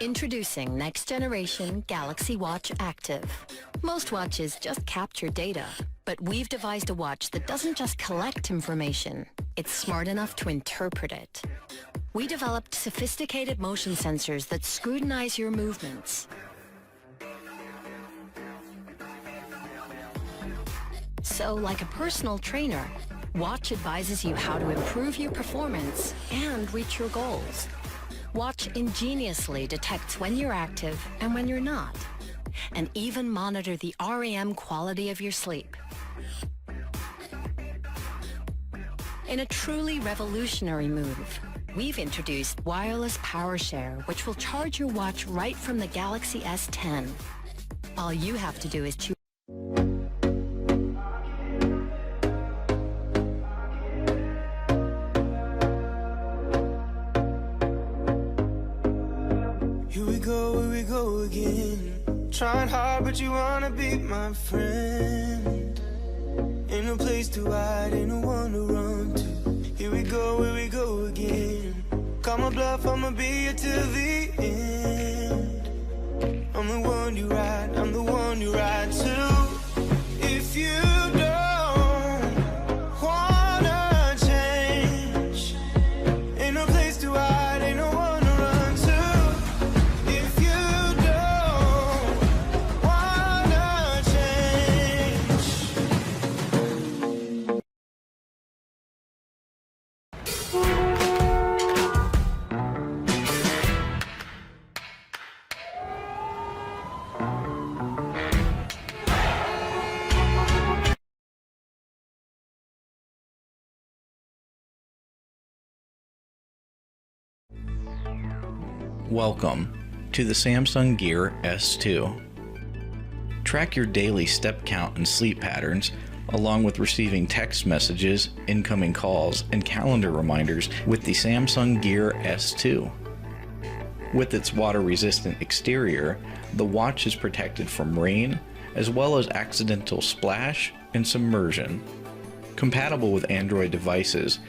Introducing next generation Galaxy Watch Active. Most watches just capture data, but we've devised a watch that doesn't just collect information, it's smart enough to interpret it. We developed sophisticated motion sensors that scrutinize your movements. So, like a personal trainer, Watch advises you how to improve your performance and reach your goals. Watch ingeniously detects when you're active and when you're not, and even monitor the REM quality of your sleep. In a truly revolutionary move, we've introduced wireless power share, which will charge your watch right from the Galaxy S10. All you have to do is choose. Here we go again. Trying hard, but you wanna be my friend. Ain't no place to hide, ain't no one to run to. Here we go again. Call my bluff, I'ma be here till the end. I'm the one you ride, I'm the one you ride to. If you don't wanna change, ain't no place to hide, ain't no one to run to. If you don't wanna change. Welcome to the Samsung Gear S2. Track your daily step count and sleep patterns, along with receiving text messages, incoming calls, and calendar reminders with the Samsung Gear S2. With its water-resistant exterior, the watch is protected from rain, as well as accidental splash and submersion. Compatible with Android devices,